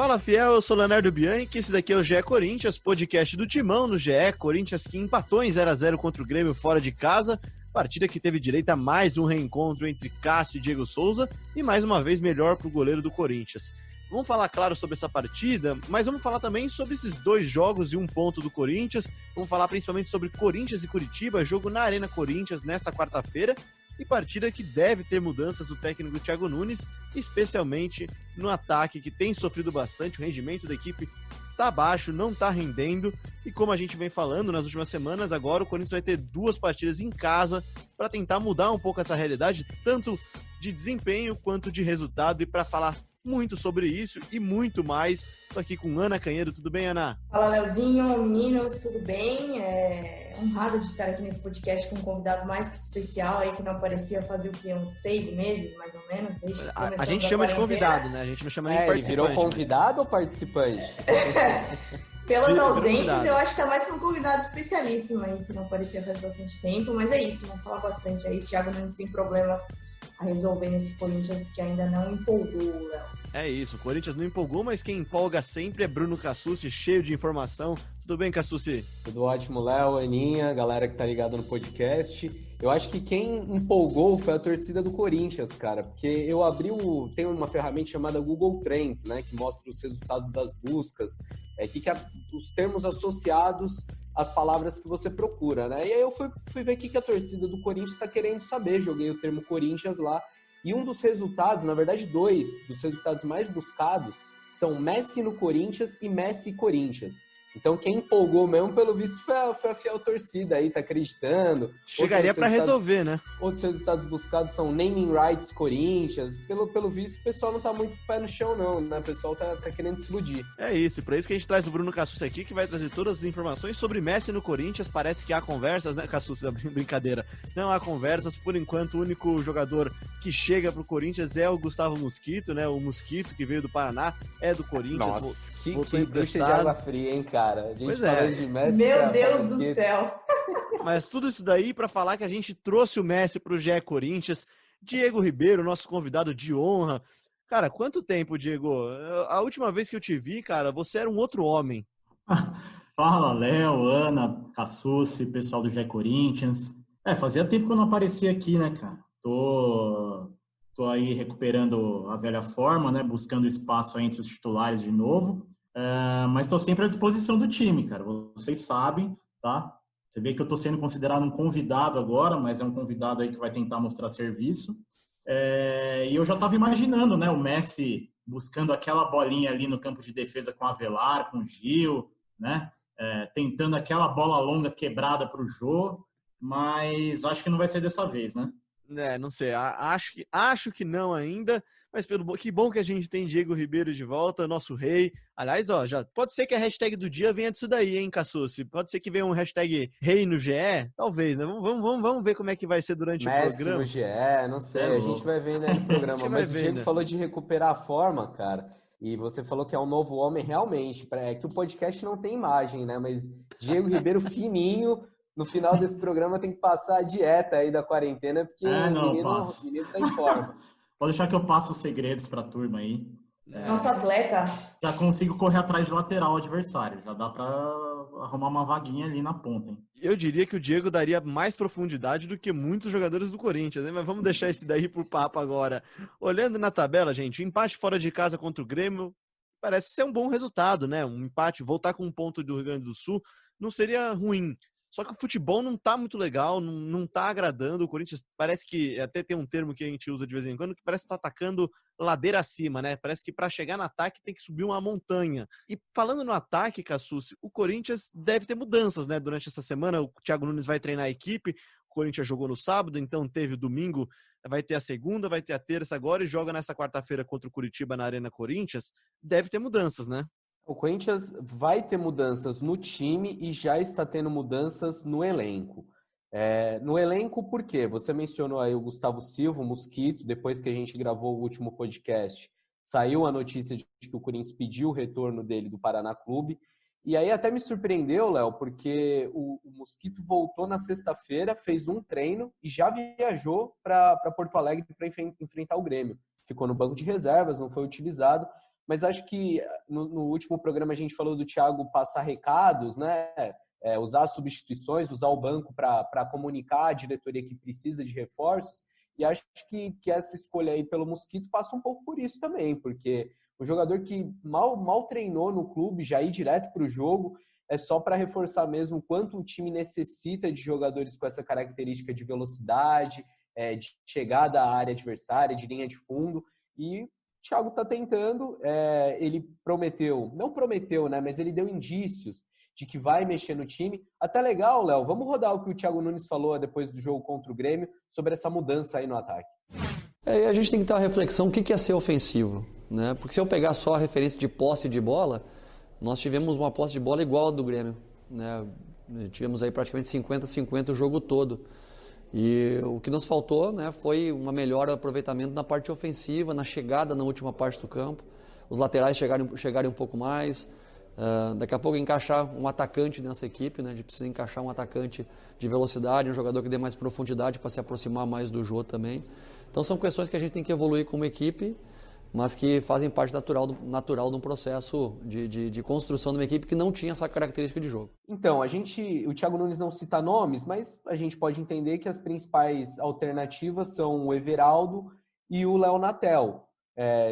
Fala, fiel, eu sou Leonardo Bianchi, esse daqui é o GE Corinthians, podcast do Timão no GE. Corinthians que empatou em 0x0 contra o Grêmio fora de casa, partida que teve direito a mais um reencontro entre Cássio e Diego Souza e mais uma vez melhor para o goleiro do Corinthians. Vamos falar, claro, sobre essa partida, mas vamos falar também sobre esses dois jogos e um ponto do Corinthians. Vamos falar principalmente sobre Corinthians e Curitiba, jogo na Arena Corinthians nessa quarta-feira, e partida que deve ter mudanças do técnico Thiago Nunes, especialmente no ataque, que tem sofrido bastante. O rendimento da equipe está baixo, não está rendendo, e como a gente vem falando nas últimas semanas, agora o Corinthians vai ter duas partidas em casa para tentar mudar um pouco essa realidade, tanto de desempenho quanto de resultado. E para falar muito sobre isso e muito mais, estou aqui com Ana Canhedo. Tudo bem, Ana? Fala, Leozinho, meninos, tudo bem? Honrada de estar aqui nesse podcast com um convidado mais que especial aí, que não aparecia fazer uns 6 meses, mais ou menos, desde que começou a gente chama de convidado, né? A gente não chama nem de participante. Ele virou convidado ou participante? Pelas ausências, eu acho que tá mais para um convidado especialíssimo aí, que não aparecia faz bastante tempo, mas é isso, vamos falar bastante aí. Thiago Nunes tem problemas a resolver nesse Corinthians que ainda não empolgou, Léo. É isso, o Corinthians não empolgou, mas quem empolga sempre é Bruno Cassucci, cheio de informação. Tudo bem, Cassucci? Tudo ótimo, Léo, Aninha, galera que tá ligada no podcast. Eu acho que quem empolgou foi a torcida do Corinthians, cara, porque eu tem uma ferramenta chamada Google Trends, né, que mostra os resultados das buscas, os termos associados às palavras que você procura, né? E aí eu fui ver o que a torcida do Corinthians está querendo saber, joguei o termo Corinthians lá, e um dos resultados, na verdade dois dos resultados mais buscados, são Messi no Corinthians e Messi Corinthians. Então, quem empolgou mesmo, pelo visto, foi a fiel torcida aí, tá acreditando. Chegaria para resolver, né? Outros resultados buscados são Naming Rights Corinthians. Pelo visto, o pessoal não tá muito pé no chão, não, né? O pessoal tá querendo se iludir. É isso, para isso que a gente traz o Bruno Cassucci aqui, que vai trazer todas as informações sobre Messi no Corinthians. Parece que há conversas, né, Cassucci? Brincadeira. Não há conversas, por enquanto, o único jogador que chega pro Corinthians é o Gustavo Mosquito, né? O Mosquito, que veio do Paraná, é do Corinthians. Nossa, que bruxa de água fria, hein, cara? A gente falando de Messi. Meu Deus do céu! Mas tudo isso daí para falar que a gente trouxe o Messi pro GE Corinthians. Diego Ribeiro, nosso convidado de honra. Cara, quanto tempo, Diego? A última vez que eu te vi, cara, você era um outro homem. Fala, Léo, Ana, Cassucci, pessoal do GE Corinthians. Fazia tempo que eu não aparecia aqui, né, cara? Tô aí recuperando a velha forma, né? Buscando espaço aí entre os titulares de novo. Mas estou sempre à disposição do time, cara. Vocês sabem, tá? Você vê que eu estou sendo considerado um convidado agora, mas é um convidado aí que vai tentar mostrar serviço. E eu já estava imaginando, né, o Messi buscando aquela bolinha ali no campo de defesa com o Avelar, com o Gil, né? Tentando aquela bola longa quebrada para o Jô, mas acho que não vai ser dessa vez, né? Não sei. Acho que não ainda. Mas que bom que a gente tem Diego Ribeiro de volta, nosso rei. Aliás, já pode ser que a hashtag do dia venha disso daí, hein, Cassucci? Pode ser que venha um hashtag rei no GE? Talvez, né? Vamos ver como é que vai ser durante Messi o programa. No GE, não sei, a gente vai ver, né, no programa. Mas o Diego falou de recuperar a forma, cara, e você falou que é um novo homem realmente. Que o podcast não tem imagem, né? Mas Diego Ribeiro fininho, no final desse programa tem que passar a dieta aí da quarentena, porque o menino tá em forma. Pode deixar que eu passo os segredos para a turma aí. Nosso atleta. Já consigo correr atrás de lateral adversário. Já dá para arrumar uma vaguinha ali na ponta, hein? Eu diria que o Diego daria mais profundidade do que muitos jogadores do Corinthians, né? Mas vamos deixar esse daí por papo agora. Olhando na tabela, gente, o empate fora de casa contra o Grêmio parece ser um bom resultado, né? Um empate, voltar com um ponto do Rio Grande do Sul não seria ruim. Só que o futebol não tá muito legal, não tá agradando. O Corinthians parece que, até tem um termo que a gente usa de vez em quando, que parece que tá atacando ladeira acima, né? Parece que para chegar no ataque tem que subir uma montanha. E falando no ataque, Cassucci, o Corinthians deve ter mudanças, né? Durante essa semana, o Thiago Nunes vai treinar a equipe. O Corinthians jogou no sábado, então teve o domingo, vai ter a segunda, vai ter a terça agora e joga nessa quarta-feira contra o Curitiba na Arena Corinthians. Deve ter mudanças, né? O Corinthians vai ter mudanças no time e já está tendo mudanças no elenco. No elenco, por quê? Você mencionou aí o Gustavo Silva, o Mosquito, depois que a gente gravou o último podcast, saiu a notícia de que o Corinthians pediu o retorno dele do Paraná Clube. E aí até me surpreendeu, Léo, porque o Mosquito voltou na sexta-feira, fez um treino e já viajou para Porto Alegre para enfrentar o Grêmio. Ficou no banco de reservas, não foi utilizado. mas acho que no último programa a gente falou do Thiago passar recados, né? Usar substituições, usar o banco para comunicar a diretoria que precisa de reforços. E acho que essa escolha aí pelo Mosquito passa um pouco por isso também, porque o jogador que mal treinou no clube, já ir direto para o jogo, é só para reforçar mesmo o quanto o time necessita de jogadores com essa característica de velocidade, de chegada à área adversária, de linha de fundo. E o Thiago está tentando, ele não prometeu, né, mas ele deu indícios de que vai mexer no time. Até legal, Léo, vamos rodar o que o Thiago Nunes falou depois do jogo contra o Grêmio sobre essa mudança aí no ataque. A gente tem que ter uma reflexão, o que é ser ofensivo, né? Porque se eu pegar só a referência de posse de bola, nós tivemos uma posse de bola igual a do Grêmio, né? Tivemos aí praticamente 50-50 o jogo todo. E o que nos faltou, né, foi uma melhor aproveitamento na parte ofensiva, na chegada na última parte do campo. Os laterais chegarem um pouco mais. Daqui a pouco encaixar um atacante nessa equipe, né? A gente precisa encaixar um atacante de velocidade, um jogador que dê mais profundidade para se aproximar mais do Jô também. Então são questões que a gente tem que evoluir como equipe, mas que fazem parte natural de um processo de construção de uma equipe que não tinha essa característica de jogo. Então, o Thiago Nunes não cita nomes, mas a gente pode entender que as principais alternativas são o Everaldo e o Léo Natel.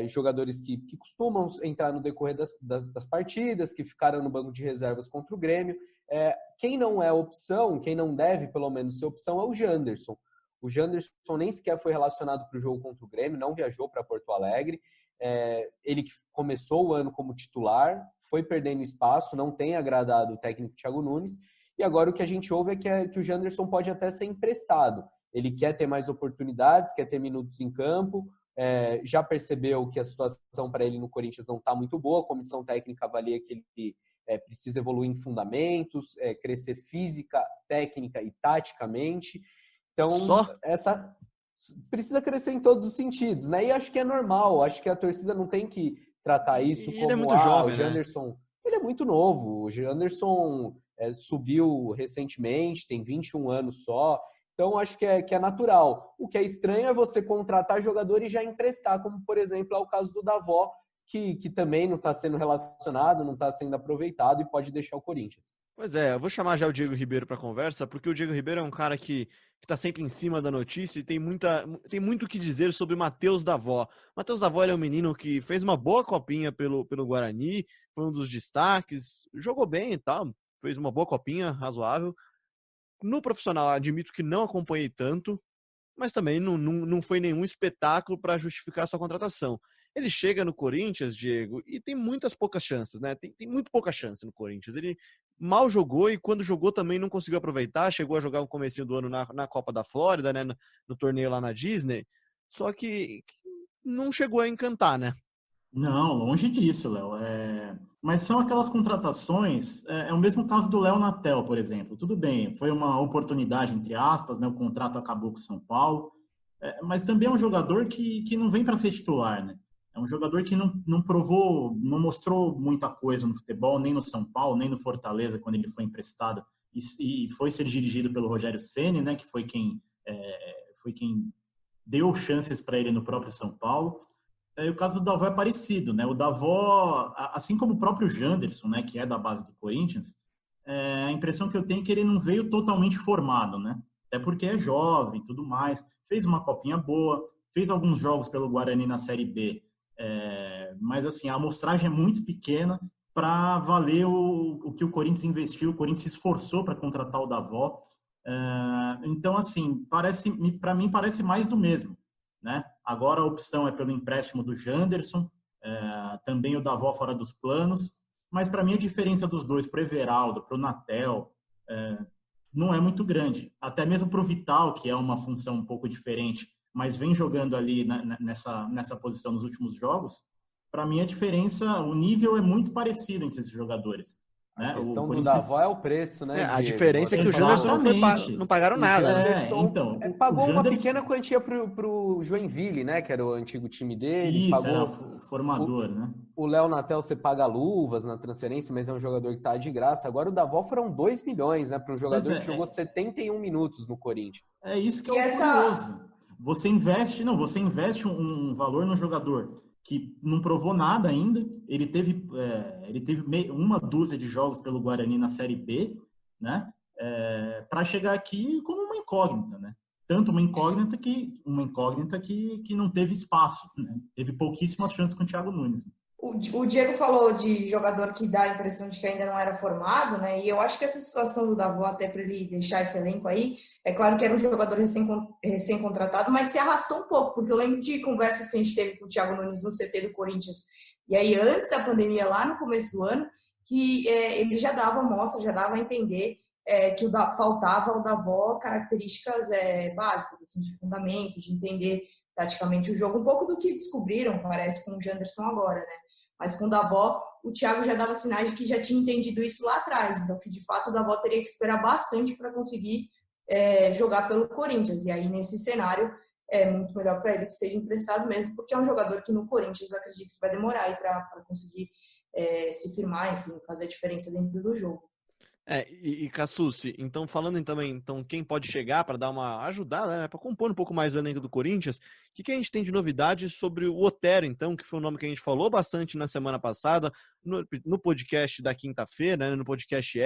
Jogadores que costumam entrar no decorrer das partidas, que ficaram no banco de reservas contra o Grêmio. Quem não é opção, quem não deve pelo menos ser opção, é o Janderson. O Janderson nem sequer foi relacionado para o jogo contra o Grêmio, não viajou para Porto Alegre. Ele que começou o ano como titular, foi perdendo espaço, não tem agradado o técnico Thiago Nunes. E agora o que a gente ouve é que o Janderson pode até ser emprestado. Ele quer ter mais oportunidades, quer ter minutos em campo. Já percebeu que a situação para ele no Corinthians não está muito boa, a comissão técnica avalia que ele precisa evoluir em fundamentos, crescer física, técnica e taticamente. Então, precisa crescer em todos os sentidos, né? E acho que é normal, acho que a torcida não tem que tratar isso como... Ele é muito jovem, o Janderson, né? Ele é muito novo, o Janderson subiu recentemente, tem 21 anos só. Então, acho que é natural. O que é estranho é você contratar jogador e já emprestar, como, por exemplo, é o caso do Davó, que também não está sendo relacionado, não está sendo aproveitado e pode deixar o Corinthians. Pois eu vou chamar já o Diego Ribeiro para conversa, porque o Diego Ribeiro é um cara que está sempre em cima da notícia e tem muito o que dizer sobre o Matheus Davó. Matheus Davó é um menino que fez uma boa copinha pelo Guarani, foi um dos destaques, jogou bem e tal, fez uma boa copinha, razoável. No profissional, admito que não acompanhei tanto, mas também não foi nenhum espetáculo para justificar sua contratação. Ele chega no Corinthians, Diego, e tem poucas chances, né? Tem muito pouca chance no Corinthians. Ele mal jogou e quando jogou também não conseguiu aproveitar. Chegou a jogar no comecinho do ano na Copa da Flórida, né? No torneio lá na Disney. Só que não chegou a encantar, né? Não, longe disso, Léo. Mas são aquelas contratações, o mesmo caso do Léo Natel, por exemplo. Tudo bem, foi uma oportunidade, entre aspas, né? O contrato acabou com o São Paulo, mas também é um jogador que não vem para ser titular, né? É um jogador que não provou, não mostrou muita coisa no futebol, nem no São Paulo, nem no Fortaleza, quando ele foi emprestado e foi ser dirigido pelo Rogério Ceni, né? Que foi quem deu chances para ele no próprio São Paulo. E o caso do Davó é parecido, né? O Davó, assim como o próprio Janderson, né, que é da base do Corinthians, a impressão que eu tenho é que ele não veio totalmente formado, né? Até porque é jovem e tudo mais. Fez uma copinha boa, fez alguns jogos pelo Guarani na Série B, mas assim, a amostragem é muito pequena para valer o que o Corinthians investiu, o Corinthians se esforçou para contratar o Davó. Então, assim, para mim parece mais do mesmo, né? Agora a opção é pelo empréstimo do Janderson, também o Davó fora dos planos, mas para mim a diferença dos dois, para o Everaldo, para o Natel, não é muito grande. Até mesmo para o Vital, que é uma função um pouco diferente, mas vem jogando ali nessa posição nos últimos jogos, para mim a diferença, o nível é muito parecido entre esses jogadores. A questão do Davó é o preço, né? A diferença é que o Janderson não pagaram nada. Então, pagou uma pequena quantia pro Joinville, né? Que era o antigo time dele. Isso, era o formador, né? O Léo Natel você paga luvas na transferência, mas é um jogador que tá de graça. Agora o Davó foram 2 milhões, né? Para um jogador que jogou 71 minutos no Corinthians. É isso que é curioso. Você investe um valor no jogador que não provou nada ainda. Ele teve uma dúzia de jogos pelo Guarani na Série B, né? Para chegar aqui como uma incógnita, né? Tanto uma incógnita que não teve espaço, né? Teve pouquíssimas chances com o Thiago Nunes. O Diego falou de jogador que dá a impressão de que ainda não era formado, né? E eu acho que essa situação do Davó, até para ele deixar esse elenco aí, é claro que era um jogador recém-contratado, mas se arrastou um pouco, porque eu lembro de conversas que a gente teve com o Thiago Nunes no CT do Corinthians, e aí antes da pandemia, lá no começo do ano, que ele já dava mostra, já dava a entender que faltava ao Davó características básicas, assim, de fundamento, de entender praticamente o jogo, um pouco do que descobriram, parece, com o Janderson agora, né? Mas com o Davó, o Thiago já dava sinais de que já tinha entendido isso lá atrás, então que de fato o Davó teria que esperar bastante para conseguir jogar pelo Corinthians, e aí nesse cenário é muito melhor para ele que seja emprestado mesmo, porque é um jogador que no Corinthians eu acredito que vai demorar aí para conseguir se firmar, enfim, fazer a diferença dentro do jogo. Cassucci, então falando também, então quem pode chegar para dar uma ajudada, né, para compor um pouco mais o elenco do Corinthians, o que a gente tem de novidade sobre o Otero, então, que foi um nome que a gente falou bastante na semana passada, no podcast da quinta-feira, né, no podcast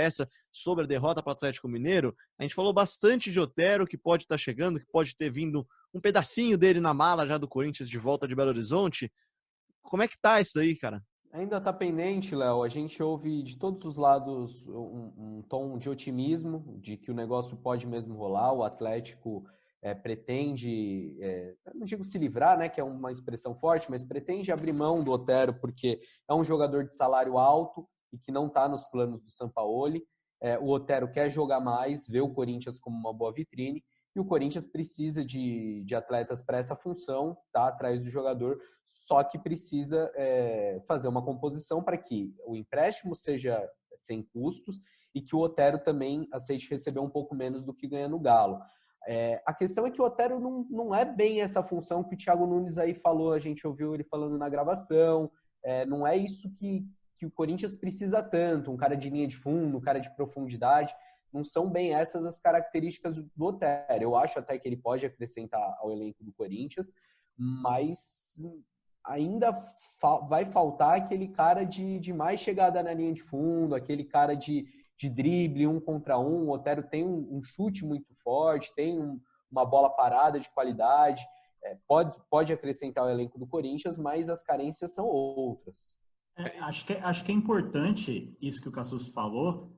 sobre a derrota para o Atlético Mineiro, a gente falou bastante de Otero, que pode estar chegando, que pode ter vindo um pedacinho dele na mala já do Corinthians de volta de Belo Horizonte. Como é que tá isso daí, cara? Ainda está pendente, Léo. A gente ouve de todos os lados um tom de otimismo, de que o negócio pode mesmo rolar. O Atlético pretende, não digo se livrar, né, que é uma expressão forte, mas pretende abrir mão do Otero, porque é um jogador de salário alto e que não está nos planos do Sampaoli. O Otero quer jogar mais, vê o Corinthians como uma boa vitrine, e o Corinthians precisa de atletas para essa função, tá atrás do jogador, só que precisa fazer uma composição para que o empréstimo seja sem custos e que o Otero também aceite receber um pouco menos do que ganha no Galo. A questão é que o Otero não é bem essa função que o Thiago Nunes aí falou, a gente ouviu ele falando na gravação, não é isso que o Corinthians precisa tanto, um cara de linha de fundo, um cara de profundidade. Não são bem essas as características do Otero. Eu acho até que ele pode acrescentar ao elenco do Corinthians, mas ainda vai faltar aquele cara de mais chegada na linha de fundo, aquele cara de drible, 1 contra 1. O Otero tem um chute muito forte, tem uma bola parada de qualidade, pode acrescentar ao elenco do Corinthians, mas as carências são outras. Acho que é importante isso que o Cassucci falou,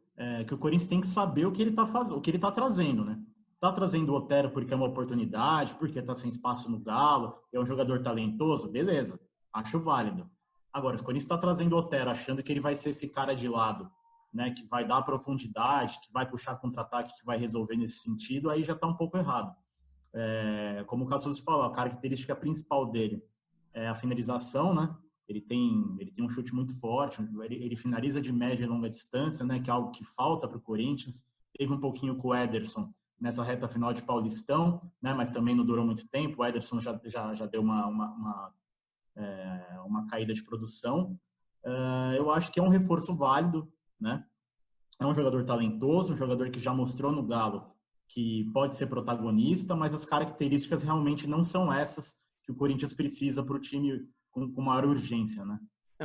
que o Corinthians tem que saber o que ele está fazendo, o que ele está trazendo, né? Está trazendo o Otero porque é uma oportunidade, porque está sem espaço no Galo, é um jogador talentoso, beleza, acho válido. Agora, se o Corinthians está trazendo o Otero achando que ele vai ser esse cara de lado, né, que vai dar profundidade, que vai puxar contra-ataque, que vai resolver nesse sentido, aí já está um pouco errado. Como o Cassucci falou, a característica principal dele é a finalização, né? Ele tem um chute muito forte, ele finaliza de média e longa distância, né, que é algo que falta para o Corinthians. Teve um pouquinho com o Ederson nessa reta final de Paulistão, né, mas também não durou muito tempo. O Ederson já deu uma caída de produção. Eu acho que é um reforço válido, né? É um jogador talentoso, um jogador que já mostrou no Galo que pode ser protagonista, mas as características realmente não são essas que o Corinthians precisa para o time com maior urgência, né?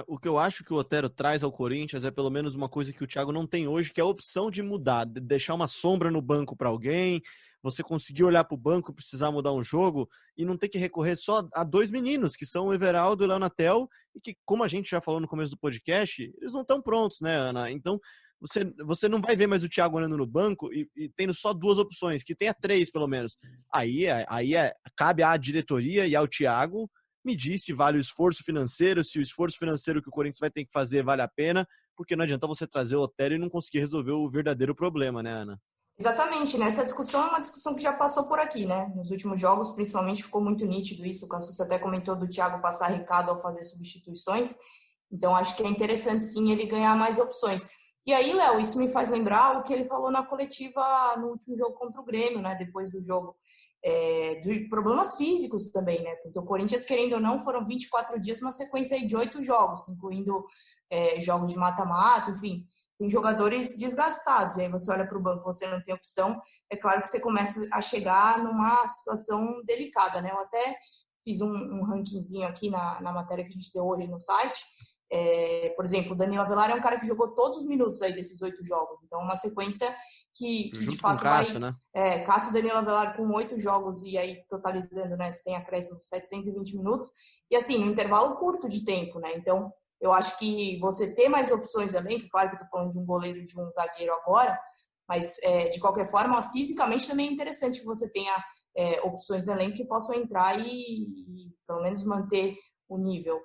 O que eu acho que o Otero traz ao Corinthians é pelo menos uma coisa que o Thiago não tem hoje, que é a opção de mudar, de deixar uma sombra no banco para alguém, você conseguir olhar para o banco, precisar mudar um jogo e não ter que recorrer só a 2 meninos, que são o Everaldo e o Léo Natel, e que, como a gente já falou no começo do podcast, eles não estão prontos, né, Ana? Então, você não vai ver mais o Thiago olhando no banco e tendo só 2 opções, que tenha 3 pelo menos. Aí cabe à diretoria e ao Thiago medir se vale o esforço financeiro, se o esforço financeiro que o Corinthians vai ter que fazer vale a pena, porque não adianta você trazer o Otero e não conseguir resolver o verdadeiro problema, né, Ana? Exatamente, né? Essa discussão é uma discussão que já passou por aqui, né? Nos últimos jogos, principalmente, ficou muito nítido isso. O Cassucci até comentou do Thiago passar recado ao fazer substituições. Então, acho que é interessante, sim, ele ganhar mais opções. E aí, Léo, isso me faz lembrar o que ele falou na coletiva no último jogo contra o Grêmio, né? Depois do jogo. De problemas físicos também, né? Porque o Corinthians, querendo ou não, foram 24 dias, uma sequência aí de 8 jogos, incluindo jogos de mata-mata, enfim, tem jogadores desgastados. E aí você olha para o banco, você não tem opção, é claro que você começa a chegar numa situação delicada, né? Eu até fiz um rankingzinho aqui na matéria que a gente deu hoje no site. Por exemplo, o Danilo Avelar é um cara que jogou todos os minutos aí desses 8 jogos. Então, uma sequência que de fato com o Cássio, né? Cássio e Danilo Avelar com 8 jogos e aí totalizando, né, sem acréscimo, 720 minutos. E assim, num intervalo curto de tempo, né? Então, eu acho que você ter mais opções também, que claro que eu tô falando de um goleiro e de um zagueiro agora, mas de qualquer forma, fisicamente também é interessante que você tenha opções do elenco que possam entrar e pelo menos manter o nível.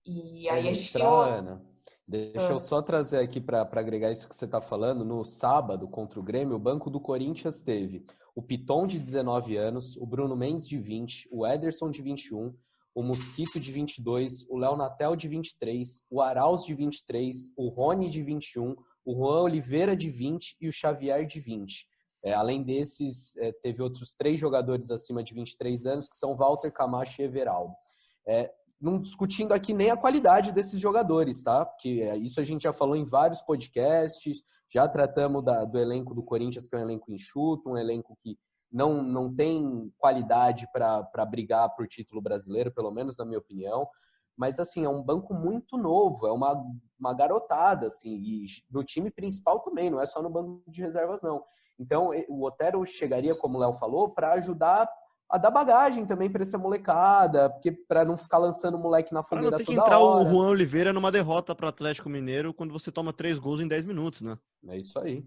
E aí a gente tem Ana, deixa eu só trazer aqui para agregar isso que você está falando. No sábado, contra o Grêmio, o banco do Corinthians teve o Piton, de 19 anos, o Bruno Mendes, de 20, o Ederson, de 21, o Mosquito, de 22, o Léo Natel, de 23, o Arauz, de 23, o Rony, de 21, o Juan Oliveira, de 20 e o Xavier, de 20. Além desses, teve outros 3 jogadores acima de 23 anos, que são Walter, Camacho e Everaldo. Não discutindo aqui nem a qualidade desses jogadores, tá? Porque isso a gente já falou em vários podcasts, já tratamos do elenco do Corinthians, que é um elenco enxuto, um elenco que não tem qualidade para brigar por título brasileiro, pelo menos na minha opinião. Mas, assim, é um banco muito novo, é uma garotada, assim, e no time principal também, não é só no banco de reservas, não. Então, o Otero chegaria, como o Léo falou, para ajudar a dar bagagem também para essa molecada, porque para não ficar lançando o moleque na fogueira toda hora. Pra não ter que entrar o Juan Oliveira numa derrota para o Atlético Mineiro quando você toma 3 gols em 10 minutos, né? É isso aí.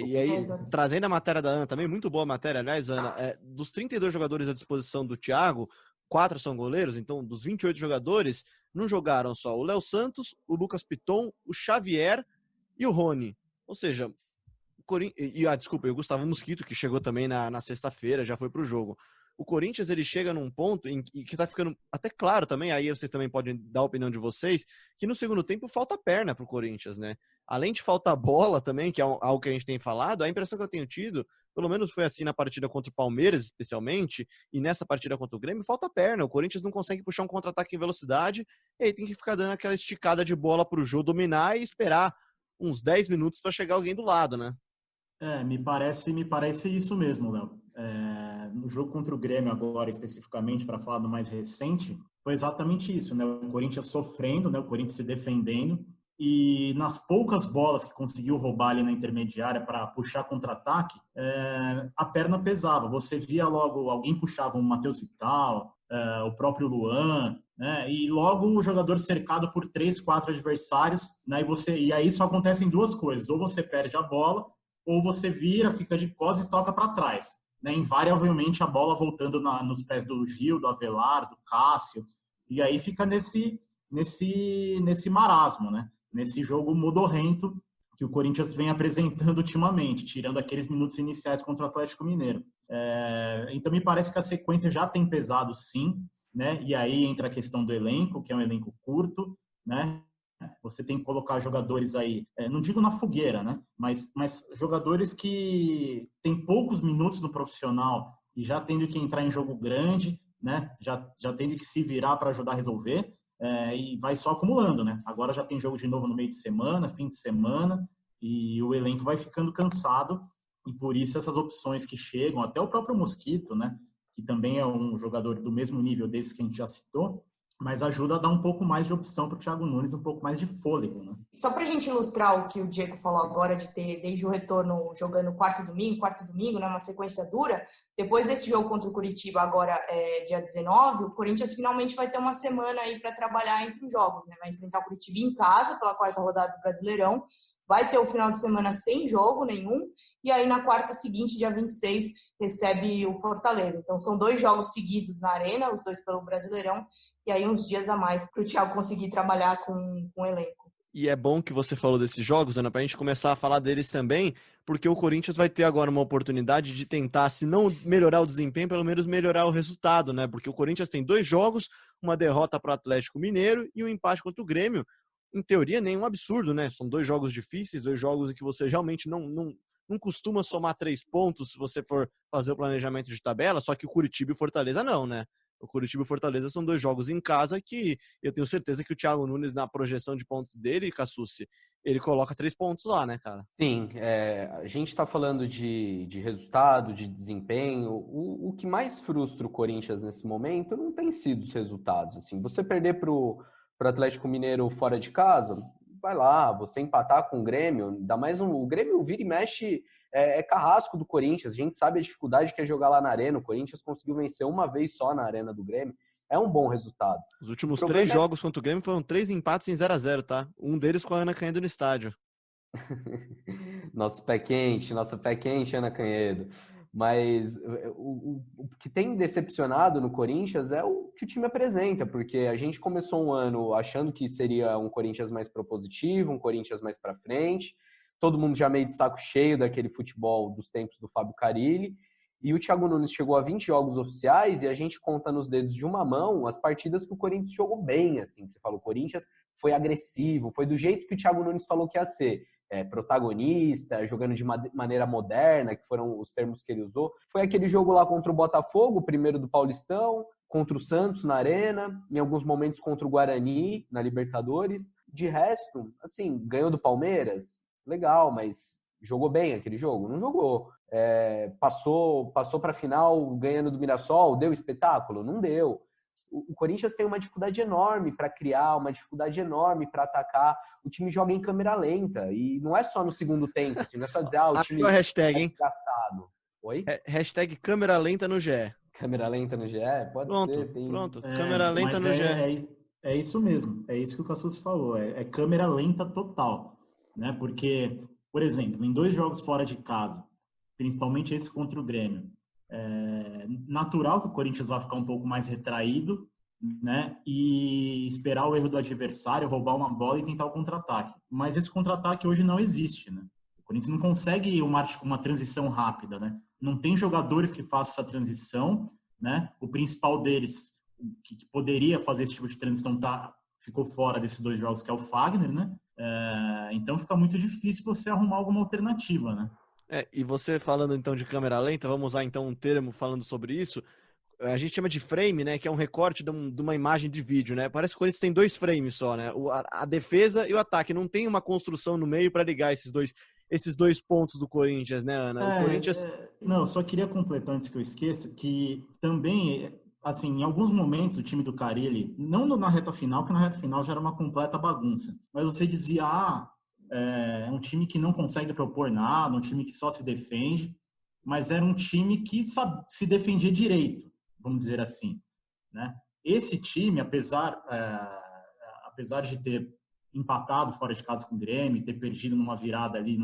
E aí, trazendo a matéria da Ana também, muito boa a matéria, aliás, Ana, dos 32 jogadores à disposição do Thiago, 4 são goleiros, então dos 28 jogadores, não jogaram só o Léo Santos, o Lucas Piton, o Xavier e o Rony. Ou seja, desculpa, e o Gustavo Mosquito, que chegou também na sexta-feira, já foi pro jogo. O Corinthians, ele chega num ponto em que tá ficando até claro também, aí vocês também podem dar a opinião de vocês, que no segundo tempo falta perna pro Corinthians, né? Além de faltar bola também, que é algo que a gente tem falado, a impressão que eu tenho tido, pelo menos foi assim na partida contra o Palmeiras, especialmente, e nessa partida contra o Grêmio, falta perna. O Corinthians não consegue puxar um contra-ataque em velocidade, e aí tem que ficar dando aquela esticada de bola pro Jô dominar e esperar uns 10 minutos para chegar alguém do lado, né? Me parece isso mesmo, Léo. No jogo contra o Grêmio agora, especificamente, para falar do mais recente, foi exatamente isso, né? O Corinthians sofrendo, né? O Corinthians se defendendo, e nas poucas bolas que conseguiu roubar ali na intermediária para puxar contra-ataque, a perna pesava. Você via logo, alguém puxava o Matheus Vital, o próprio Luan, né? E logo o jogador cercado por 3, 4 adversários, né? E aí só acontecem 2 coisas: ou você perde a bola, ou você vira, fica de costas e toca para trás, né? Invariavelmente a bola voltando nos pés do Gil, do Avelar, do Cássio, e aí fica nesse marasmo, né? Nesse jogo modorrento que o Corinthians vem apresentando ultimamente, tirando aqueles minutos iniciais contra o Atlético Mineiro. Então me parece que a sequência já tem pesado, sim, né? E aí entra a questão do elenco, que é um elenco curto, né? Você tem que colocar jogadores aí, não digo na fogueira, né? Mas jogadores que têm poucos minutos no profissional e já tendo que entrar em jogo grande, né? Já tendo que se virar para ajudar a resolver, e vai só acumulando, né? Agora já tem jogo de novo no meio de semana, fim de semana, e o elenco vai ficando cansado, e por isso essas opções que chegam, até o próprio Mosquito, né? Que também é um jogador do mesmo nível desse que a gente já citou, mas ajuda a dar um pouco mais de opção para o Thiago Nunes, um pouco mais de fôlego, né? Só para a gente ilustrar o que o Diego falou agora, de ter desde o retorno jogando quarto domingo, né, uma sequência dura, depois desse jogo contra o Curitiba, agora dia 19, o Corinthians finalmente vai ter uma semana aí para trabalhar entre os jogos, né? Vai enfrentar o Curitiba em casa pela 4ª rodada do Brasileirão, vai ter o final de semana sem jogo nenhum, e aí na quarta seguinte, dia 26, recebe o Fortaleza. Então são 2 jogos seguidos na Arena, os 2 pelo Brasileirão, e aí uns dias a mais para o Thiago conseguir trabalhar com o elenco. E é bom que você falou desses jogos, Ana, para a gente começar a falar deles também, porque o Corinthians vai ter agora uma oportunidade de tentar, se não melhorar o desempenho, pelo menos melhorar o resultado, né? Porque o Corinthians tem 2 jogos, uma derrota para o Atlético Mineiro e um empate contra o Grêmio. Em teoria, nenhum absurdo, né? São 2 jogos difíceis, 2 jogos em que você realmente não costuma somar 3 pontos se você for fazer o planejamento de tabela, só que o Curitiba e o Fortaleza não, né? O Curitiba e o Fortaleza são 2 jogos em casa que eu tenho certeza que o Thiago Nunes, na projeção de pontos dele, Cassucci, ele coloca 3 pontos lá, né, cara? Sim, a gente está falando de resultado, de desempenho. O que mais frustra o Corinthians nesse momento não tem sido os resultados. Assim, você perder para o Atlético Mineiro fora de casa, vai lá, você empatar com o Grêmio, ainda mais o Grêmio vira e mexe, é carrasco do Corinthians. A gente sabe a dificuldade que é jogar lá na Arena. O Corinthians conseguiu vencer uma vez só na Arena do Grêmio. É um bom resultado. Os últimos 3 jogos contra o Grêmio foram 3 empates em 0-0, tá? Um deles com a Ana Canhedo no estádio. Nossa pé quente, Ana Canhedo. Mas o que tem decepcionado no Corinthians é o que o time apresenta, porque a gente começou um ano achando que seria um Corinthians mais propositivo, um Corinthians mais para frente, todo mundo já meio de saco cheio daquele futebol dos tempos do Fábio Carille, e o Thiago Nunes chegou a 20 jogos oficiais e a gente conta nos dedos de uma mão as partidas que o Corinthians jogou bem, assim, você fala, o Corinthians foi agressivo, foi do jeito que o Thiago Nunes falou que ia ser. Protagonista, jogando de maneira moderna, que foram os termos que ele usou. Foi aquele jogo lá contra o Botafogo, primeiro do Paulistão, contra o Santos na Arena, em alguns momentos contra o Guarani na Libertadores. De resto, assim, ganhou do Palmeiras, legal, mas jogou bem aquele jogo? Não jogou. Passou para a final ganhando do Mirassol, deu espetáculo? Não deu. O Corinthians tem uma dificuldade enorme para criar, uma dificuldade enorme para atacar. O time joga em câmera lenta e não é só no segundo tempo, assim, não é só dizer, o time a hashtag, hein? Desgastado. Oi? Hashtag câmera lenta no GE. Câmera lenta no GE? Pode ser. Pronto. Câmera lenta no GE. É isso mesmo. É isso que o Cassucci falou. É câmera lenta total, né? Porque, por exemplo, em 2 jogos fora de casa, principalmente esse contra o Grêmio, natural que o Corinthians vá ficar um pouco mais retraído, né, e esperar o erro do adversário, roubar uma bola e tentar o contra-ataque. Mas esse contra-ataque hoje não existe, né? O Corinthians não consegue uma transição rápida, né? Não tem jogadores que façam essa transição, né? O principal deles, que poderia fazer esse tipo de transição, ficou fora desses 2 jogos, que é o Fagner, né? Então fica muito difícil você arrumar alguma alternativa, né? E você falando então de câmera lenta, vamos usar então um termo falando sobre isso, a gente chama de frame, né, que é um recorte de uma imagem de vídeo, né, parece que o Corinthians tem 2 frames só, né, a defesa e o ataque, não tem uma construção no meio para ligar esses dois pontos do Corinthians, né, Ana? O Corinthians... Não, só queria completar antes que eu esqueça, que também, assim, em alguns momentos o time do Carille, não na reta final, porque na reta final já era uma completa bagunça, mas você dizia, é um time que não consegue propor nada, um time que só se defende, mas era um time que se defendia direito, vamos dizer assim, né? Esse time, apesar de ter empatado fora de casa com o Grêmio, ter perdido numa virada ali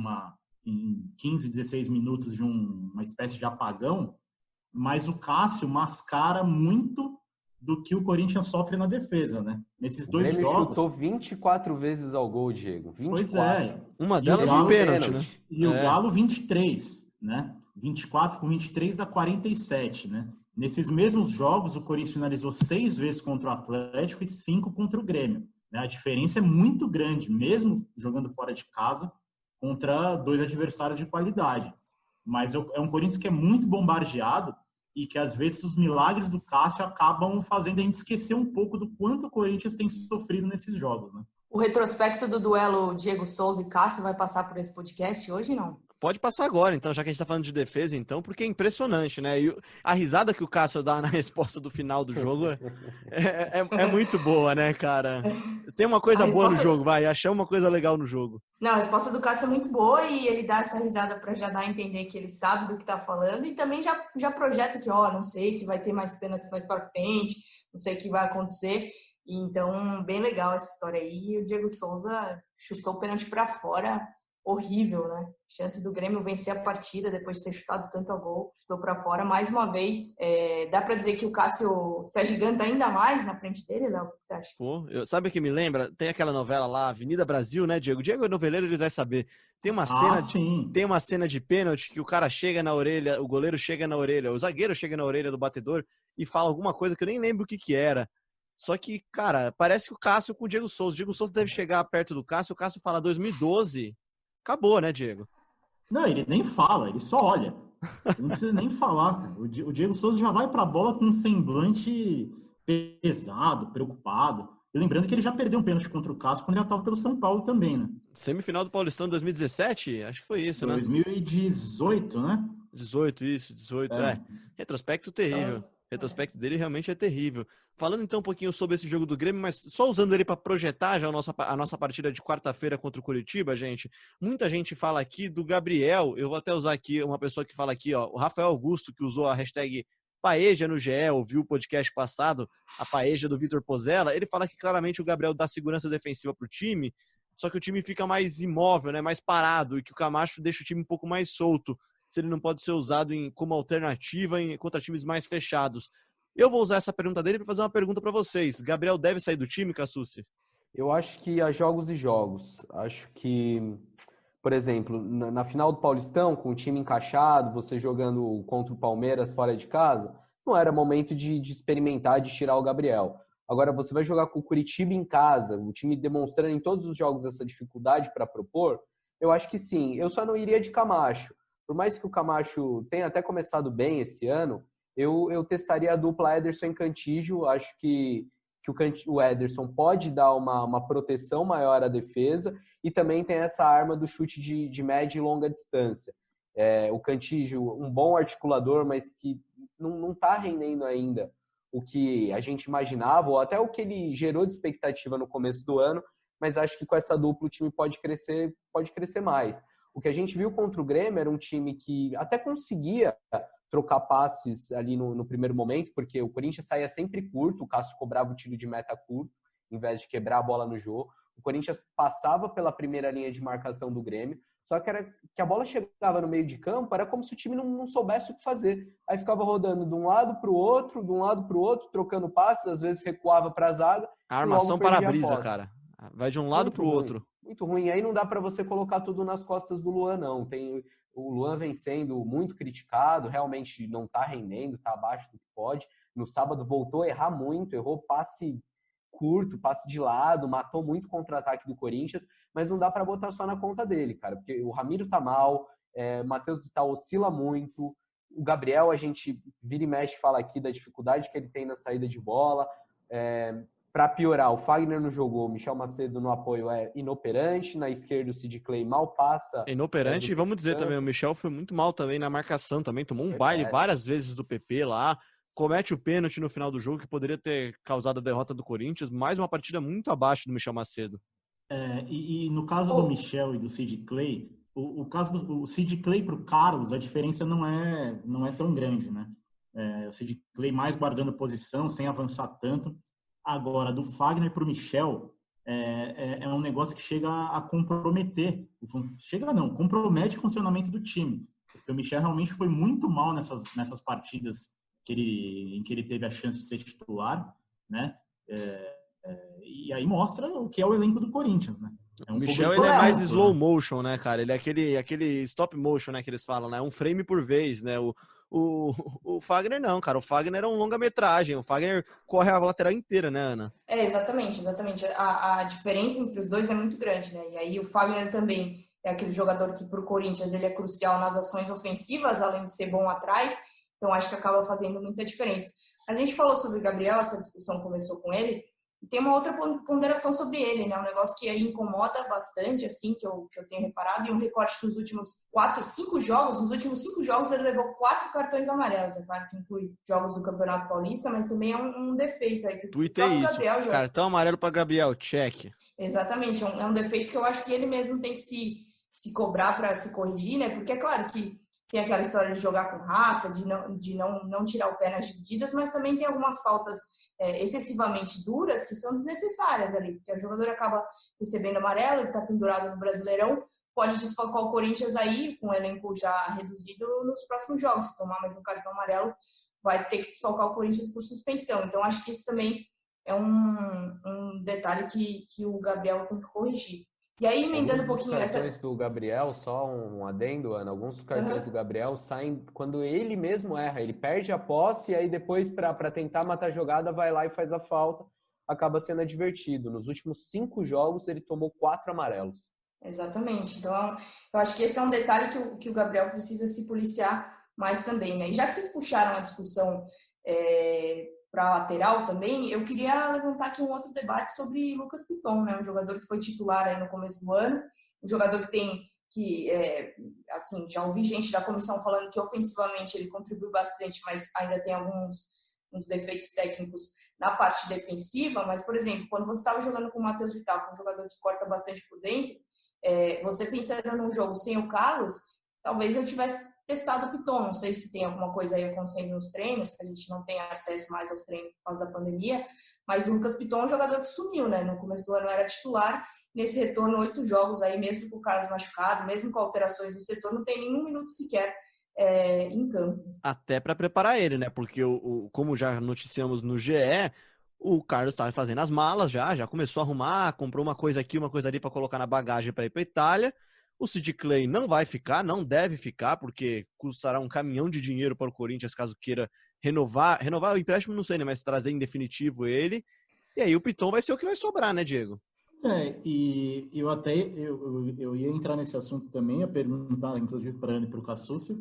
em 15, 16 minutos de uma espécie de apagão, mas o Cássio mascara muito do que o Corinthians sofre na defesa, né? Nesses 2 jogos... O Grêmio chutou 24 vezes ao gol, Diego. 24. Pois é. Uma delas de pênalti, né? E o Galo 23, né? 24 com 23 dá 47, né? Nesses mesmos jogos, o Corinthians finalizou 6 vezes contra o Atlético e 5 contra o Grêmio, né? A diferença é muito grande, mesmo jogando fora de casa, contra 2 adversários de qualidade. Mas é um Corinthians que é muito bombardeado e que, às vezes, os milagres do Cássio acabam fazendo a gente esquecer um pouco do quanto o Corinthians tem sofrido nesses jogos, né? O retrospecto do duelo Diego Souza e Cássio vai passar por esse podcast hoje, não? Pode passar agora, então, já que a gente tá falando de defesa, então, porque é impressionante, né? E a risada que o Cássio dá na resposta do final do jogo é muito boa, né, cara? Tem uma coisa boa no jogo, vai, achamos uma coisa legal no jogo. Não, a resposta do Cássio é muito boa e ele dá essa risada para já dar a entender que ele sabe do que tá falando e também já projeta que, não sei se vai ter mais pênalti mais para frente, não sei o que vai acontecer. Então, bem legal essa história aí. E o Diego Souza chutou o pênalti para fora, horrível, né? Chance do Grêmio vencer a partida depois de ter chutado tanto a gol, chutou para fora. Mais uma vez, dá para dizer que o Cássio se agiganta ainda mais na frente dele, Léo? O que você acha? Pô, sabe o que me lembra? Tem aquela novela lá, Avenida Brasil, né, Diego? Diego é noveleiro, ele vai saber. Tem uma cena de pênalti que o cara chega na orelha, o goleiro chega na orelha, o zagueiro chega na orelha do batedor e fala alguma coisa que eu nem lembro o que era. Só que, cara, parece que o Cássio com o Diego Souza. O Diego Souza deve chegar perto do Cássio, o Cássio fala 2012. Acabou, né, Diego? Não, ele nem fala, ele só olha. Não precisa nem falar, cara. O Diego Souza já vai pra bola com um semblante pesado, preocupado. E lembrando que ele já perdeu um pênalti contra o Cássio quando ele estava pelo São Paulo também, né? Semifinal do Paulistão de 2017? Acho que foi isso, né? 2018, né? 18, isso, 18. Retrospecto terrível. O retrospecto dele realmente é terrível. Falando então um pouquinho sobre esse jogo do Grêmio, mas só usando ele para projetar já a nossa partida de quarta-feira contra o Curitiba, gente. Muita gente fala aqui do Gabriel. Eu vou até usar aqui uma pessoa que fala aqui, ó, o Rafael Augusto, que usou a hashtag Paeja no GE, ouviu o podcast passado, a Paeja do Vitor Pozella. Ele fala que claramente o Gabriel dá segurança defensiva para o time, só que o time fica mais imóvel, né, mais parado, e que o Camacho deixa o time um pouco mais solto, se ele não pode ser usado como alternativa contra times mais fechados. Eu vou usar essa pergunta dele para fazer uma pergunta para vocês. Gabriel deve sair do time, Cassucci? Eu acho que há jogos e jogos. Acho que, por exemplo, na final do Paulistão, com o time encaixado, você jogando contra o Palmeiras fora de casa, não era momento de experimentar, de tirar o Gabriel. Agora, você vai jogar com o Curitiba em casa, o time demonstrando em todos os jogos essa dificuldade para propor, eu acho que sim. Eu só não iria de Camacho. Por mais que o Camacho tenha até começado bem esse ano, eu testaria a dupla Ederson e Cantillo. Acho que o Ederson pode dar uma proteção maior à defesa e também tem essa arma do chute de média e longa distância. O Cantillo, um bom articulador, mas que não está rendendo ainda o que a gente imaginava, ou até o que ele gerou de expectativa no começo do ano, mas acho que com essa dupla o time pode crescer mais. O que a gente viu contra o Grêmio era um time que até conseguia trocar passes ali no primeiro momento, porque o Corinthians saía sempre curto, o Cássio cobrava o tiro de meta curto, em vez de quebrar a bola no jogo. O Corinthians passava pela primeira linha de marcação do Grêmio, só que a bola chegava no meio de campo, era como se o time não soubesse o que fazer. Aí ficava rodando de um lado para o outro, trocando passes, às vezes recuava para a zaga. A armação para-brisa, cara. Vai de um lado para o outro. Muito ruim. Aí não dá para você colocar tudo nas costas do Luan, não. O Luan vem sendo muito criticado, realmente não está rendendo, está abaixo do que pode. No sábado voltou a errar muito, errou passe curto, passe de lado, matou muito contra-ataque do Corinthians, mas não dá para botar só na conta dele, cara, porque o Ramiro tá mal, o Matheus Vital oscila muito, o Gabriel, a gente vira e mexe, fala aqui da dificuldade que ele tem na saída de bola. Para piorar, o Fagner não jogou, o Michel Macedo no apoio é inoperante, na esquerda o Sid Clay mal passa. Inoperante, e vamos dizer também, o Michel foi muito mal também na marcação, também tomou um baile várias vezes do PP lá, comete o pênalti no final do jogo que poderia ter causado a derrota do Corinthians, mais uma partida muito abaixo do Michel Macedo. E no caso do Michel e do Sid Clay, o caso do Sid Clay para o Carlos, a diferença não é tão grande, né? O Sid Clay mais guardando posição, sem avançar tanto. Agora, do Fagner para o Michel, é um negócio que chega a comprometer. Compromete o funcionamento do time. Porque o Michel realmente foi muito mal nessas partidas em que ele teve a chance de ser titular, né? E aí mostra o que é o elenco do Corinthians, né? O Michel, ele é mais slow motion, né, cara? Ele é aquele stop motion, né, que eles falam, né? Um frame por vez, né? O Fagner não, cara. O Fagner era um longa-metragem. O Fagner corre a lateral inteira, né, Ana? Exatamente. A diferença entre os dois é muito grande, né? E aí o Fagner também é aquele jogador que, para o Corinthians, ele é crucial nas ações ofensivas, além de ser bom atrás. Então, acho que acaba fazendo muita diferença. Mas a gente falou sobre o Gabriel, essa discussão começou com ele. E tem uma outra ponderação sobre ele, né? Um negócio que aí incomoda bastante, assim, que eu tenho reparado. E um recorte dos últimos 5 jogos. Nos últimos 5 jogos, ele levou 4 cartões amarelos. É claro que inclui jogos do Campeonato Paulista, mas também é um defeito aí. Tuitei isso. Gabriel, cartão amarelo para Gabriel, check. Exatamente. É um defeito que eu acho que ele mesmo tem que se cobrar para se corrigir, né? Porque é claro que tem aquela história de jogar com raça, de não tirar o pé nas divididas, mas também tem algumas faltas excessivamente duras que são desnecessárias ali, porque o jogador acaba recebendo amarelo, ele está pendurado no Brasileirão, pode desfalcar o Corinthians aí, com o elenco já reduzido nos próximos jogos. Se tomar mais um cartão amarelo, vai ter que desfalcar o Corinthians por suspensão. Então, acho que isso também é um detalhe que o Gabriel tem que corrigir. E aí, emendando um pouquinho essa... Alguns cartões do Gabriel, só um adendo, Ana, alguns cartões do Gabriel saem quando ele mesmo erra, ele perde a posse e aí depois, para tentar matar a jogada, vai lá e faz a falta, acaba sendo advertido. Nos últimos 5 jogos, ele tomou 4 amarelos. Exatamente. Então, eu acho que esse é um detalhe que o Gabriel precisa se policiar mais também, né? E já que vocês puxaram a discussão para a lateral também, eu queria levantar aqui um outro debate sobre Lucas Piton, né? Um jogador que foi titular aí no começo do ano, um jogador assim, já ouvi gente da comissão falando que ofensivamente ele contribui bastante, mas ainda tem uns defeitos técnicos na parte defensiva. Mas, por exemplo, quando você estava jogando com o Matheus Vital, que é um jogador que corta bastante por dentro, você pensando num jogo sem o Carlos, talvez eu tivesse testado o Piton. Não sei se tem alguma coisa aí acontecendo nos treinos, que a gente não tem acesso mais aos treinos por causa da pandemia, mas o Lucas Piton é um jogador que sumiu, né? No começo do ano era titular, nesse retorno 8 jogos aí, mesmo com o Carlos machucado, mesmo com alterações no setor, não tem nenhum minuto sequer em campo. Até para preparar ele, né? Porque, como já noticiamos no GE, o Carlos estava fazendo as malas já começou a arrumar, comprou uma coisa aqui, uma coisa ali para colocar na bagagem para ir para Itália. O Sid Clay não vai ficar, não deve ficar, porque custará um caminhão de dinheiro para o Corinthians caso queira renovar o empréstimo, não sei, né? Mas trazer em definitivo ele. E aí o Piton vai ser o que vai sobrar, né, Diego? E eu ia entrar nesse assunto também, ia perguntar, inclusive, para a Ana e para o Cassucci,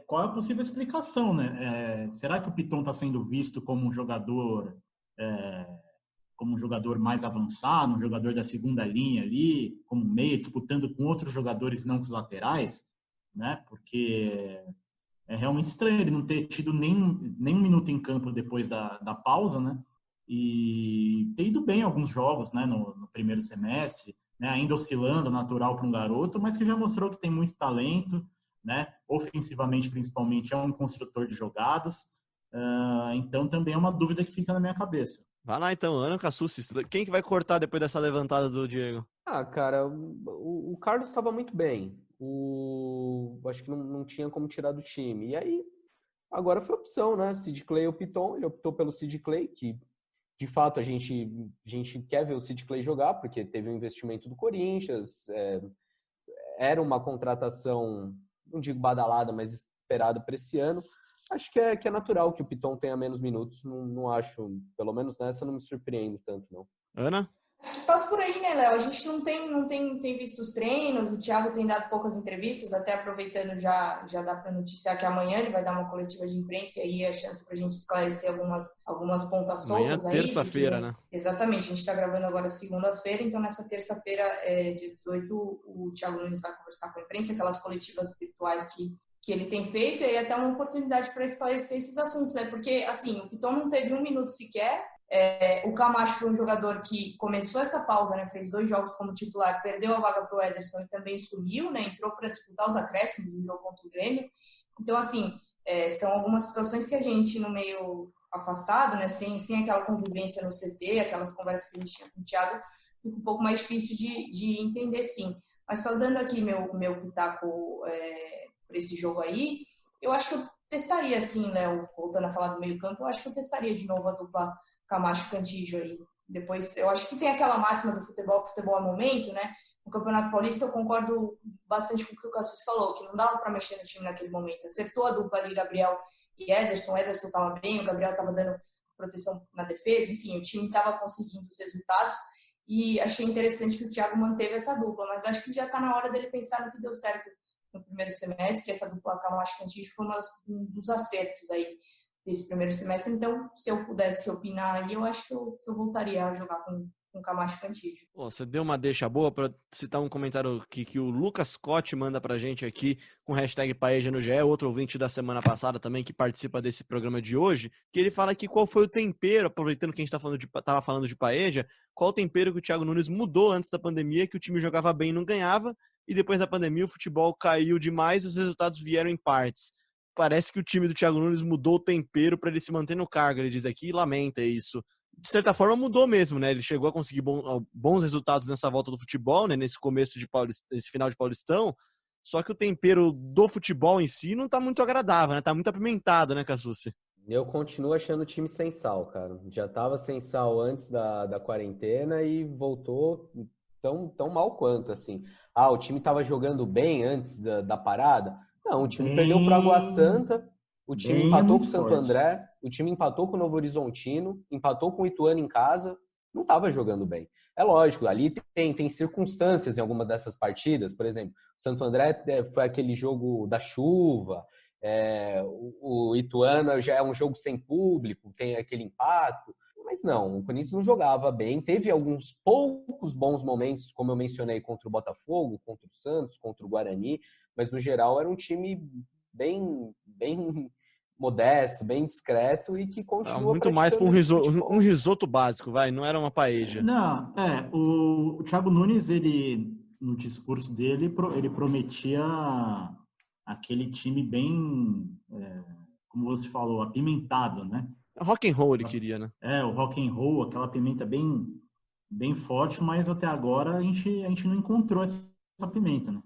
qual é a possível explicação, né? Será que o Piton está sendo visto como um jogador mais avançado, um jogador da segunda linha ali, como meia, disputando com outros jogadores não com os laterais, né? Porque é realmente estranho ele não ter tido nem um minuto em campo depois da pausa, né? E ter ido bem em alguns jogos, né, no primeiro semestre, né, ainda oscilando, natural para um garoto, mas que já mostrou que tem muito talento, né, ofensivamente principalmente é um construtor de jogadas, então também é uma dúvida que fica na minha cabeça. Vai lá então, Ana Cassucci, quem que vai cortar depois dessa levantada do Diego? Cara, o Carlos estava muito bem, acho que não tinha como tirar do time, e aí agora foi opção, né, Sid Clay ou Piton, ele optou pelo Sid Clay, que de fato, a gente quer ver o Sid Clay jogar, porque teve um investimento do Corinthians, era uma contratação, não digo badalada, mas esperada para esse ano. Acho que é natural que o Piton tenha menos minutos, não acho, pelo menos nessa, não me surpreendo tanto, não. Ana? Acho que passa por aí, né, Léo? A gente não tem visto os treinos, o Thiago tem dado poucas entrevistas, até aproveitando já dá para noticiar que amanhã ele vai dar uma coletiva de imprensa e aí a chance para a gente esclarecer algumas pontas soltas aí. Terça-feira, né? Exatamente, a gente está gravando agora segunda-feira, então nessa terça-feira, dia 18, o Thiago Nunes vai conversar com a imprensa, aquelas coletivas virtuais que ele tem feito, e aí até uma oportunidade para esclarecer esses assuntos, né? Porque, assim, o Piton não teve um minuto sequer. O Camacho foi um jogador que começou essa pausa, né? Fez 2 jogos como titular, perdeu a vaga para o Ederson e também sumiu, né? Entrou para disputar os acréscimos do jogo contra o Grêmio. Então, assim, são algumas situações que a gente, no meio afastado, né? Sem aquela convivência no CT, aquelas conversas que a gente tinha com o Thiago, fica um pouco mais difícil de entender, sim. Mas só dando aqui meu pitaco para esse jogo aí, eu acho que eu testaria, assim, né? Voltando a falar do meio campo, eu acho que eu testaria de novo a dupla Camacho e Cantillo aí. Depois, eu acho que tem aquela máxima do futebol é momento, né? No Campeonato Paulista, eu concordo bastante com o que o Cassucci falou, que não dava para mexer no time naquele momento. Acertou a dupla ali, Gabriel e Ederson. O Ederson estava bem, o Gabriel estava dando proteção na defesa, enfim, o time estava conseguindo os resultados. E achei interessante que o Thiago manteve essa dupla, mas acho que já está na hora dele pensar no que deu certo no primeiro semestre. Essa dupla Camacho e Cantillo foi um dos acertos aí desse primeiro semestre. Então, se eu pudesse opinar aí, eu acho que eu voltaria a jogar com Camacho e Cantillo. Você deu uma deixa boa para citar um comentário que o Lucas Scott manda pra gente aqui com hashtag Paeja no GE, outro ouvinte da semana passada também que participa desse programa de hoje, que ele fala aqui qual foi o tempero, aproveitando que a gente tava falando de Paeja, qual o tempero que o Thiago Nunes mudou antes da pandemia, que o time jogava bem e não ganhava, e depois da pandemia o futebol caiu demais e os resultados vieram em partes. Parece que o time do Thiago Nunes mudou o tempero para ele se manter no cargo, ele diz aqui, e lamenta isso. De certa forma mudou mesmo, né? Ele chegou a conseguir bons resultados nessa volta do futebol, né? Nesse começo nesse final de Paulistão, só que o tempero do futebol em si não tá muito agradável, né? Tá muito apimentado, né, Cassucci? Eu continuo achando o time sem sal, cara. Já tava sem sal antes da quarentena e voltou tão mal quanto, assim. O time tava jogando bem antes da parada? Não, o time perdeu para Água Santa, o time empatou com o Santo André, o time empatou com o Novo Horizontino, empatou com o Ituano em casa, não estava jogando bem. É lógico, ali tem circunstâncias em alguma dessas partidas. Por exemplo, o Santo André foi aquele jogo da chuva, o Ituano já é um jogo sem público, tem aquele impacto. Mas não, o Corinthians não jogava bem. Teve alguns poucos bons momentos, como eu mencionei, contra o Botafogo, contra o Santos, contra o Guarani, mas no geral era um time bem modesto, bem discreto e que continua muito mais para um risoto básico, não era uma paella. Não, o Thiago Nunes, ele no discurso dele, ele prometia aquele time bem, como você falou, apimentado, né? Rock and roll ele queria, né? O rock and roll, aquela pimenta bem forte, mas até agora a gente não encontrou essa pimenta, né?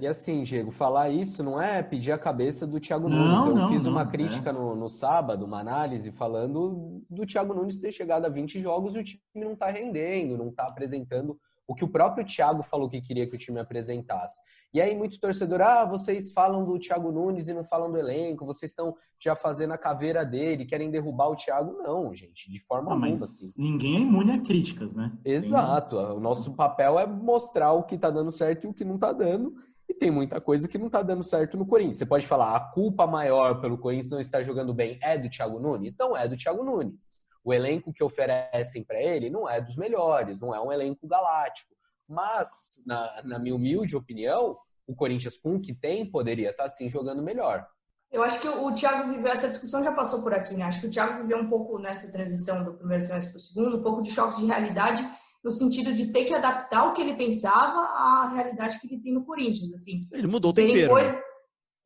E assim, Diego, falar isso não é pedir a cabeça do Thiago Nunes. Eu fiz uma crítica no sábado, uma análise, falando do Thiago Nunes ter chegado a 20 jogos e o time não tá rendendo, não tá apresentando o que o próprio Thiago falou que queria que o time apresentasse. E aí muito torcedor, vocês falam do Thiago Nunes e não falam do elenco, vocês estão já fazendo a caveira dele, querem derrubar o Thiago. Não, gente, de forma alguma. Assim. Ninguém é imune a críticas, né? Exato. O nosso papel é mostrar o que tá dando certo e o que não tá dando. E tem muita coisa que não tá dando certo no Corinthians. Você pode falar, a culpa maior pelo Corinthians não estar jogando bem é do Thiago Nunes? Não é do Thiago Nunes. O elenco que oferecem para ele não é dos melhores, não é um elenco galáctico. Mas, na minha humilde opinião, o Corinthians, com o que tem, poderia estar, sim, jogando melhor. Eu acho que o Thiago viveu, essa discussão já passou por aqui, né? Acho que o Thiago viveu um pouco nessa transição do primeiro semestre para o segundo, um pouco de choque de realidade, no sentido de ter que adaptar o que ele pensava à realidade que ele tem no Corinthians, assim. Ele mudou o tempero.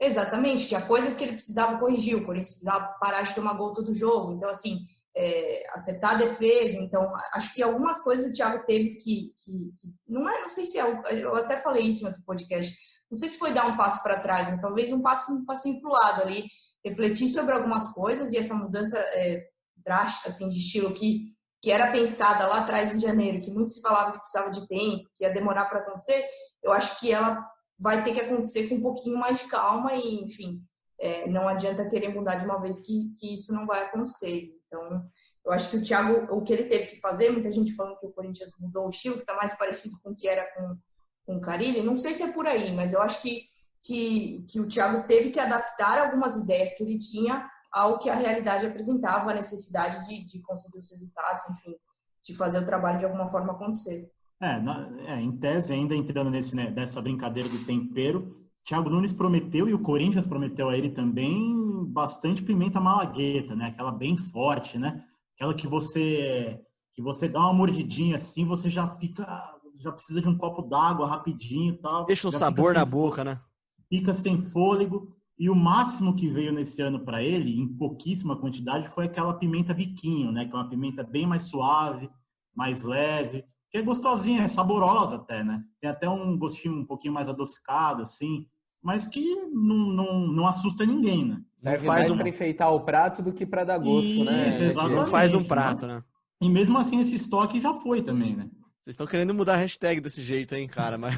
Exatamente, tinha coisas que ele precisava corrigir, o Corinthians precisava parar de tomar gol todo jogo, então, assim, acertar a defesa. Então, acho que algumas coisas o Thiago teve que não sei se eu até falei isso em outro podcast, não sei se foi dar um passo para trás, mas talvez um passinho para o lado ali, refletir sobre algumas coisas, e essa mudança drástica assim, de estilo que era pensada lá atrás em janeiro, que muito se falava que precisava de tempo, que ia demorar para acontecer, eu acho que ela vai ter que acontecer com um pouquinho mais de calma e, enfim, não adianta querer mudar de uma vez que isso não vai acontecer. Então, eu acho que o Thiago, o que ele teve que fazer, muita gente falando que o Corinthians mudou o estilo, que está mais parecido com o que era com o Carille, não sei se é por aí, mas eu acho que o Thiago teve que adaptar algumas ideias que ele tinha ao que a realidade apresentava, a necessidade de conseguir os resultados, enfim, de fazer o trabalho de alguma forma acontecer. Em tese, ainda entrando nessa brincadeira do tempero, Thiago Nunes prometeu, e o Corinthians prometeu a ele também, bastante pimenta malagueta, né? Aquela bem forte, né? Aquela que você dá uma mordidinha assim, você já precisa de um copo d'água rapidinho e tal. Deixa um sabor na boca, né? Fica sem fôlego. E o máximo que veio nesse ano para ele, em pouquíssima quantidade, foi aquela pimenta biquinho, né? Que é uma pimenta bem mais suave, mais leve, que é gostosinha, é saborosa até, né? Tem até um gostinho um pouquinho mais adocicado, assim, mas que não assusta ninguém, né? Serve mais para enfeitar o prato do que para dar gosto, né? Isso, exatamente. Não faz um prato, né? E mesmo assim esse estoque já foi também, né? Vocês estão querendo mudar a hashtag desse jeito, hein, cara? Mas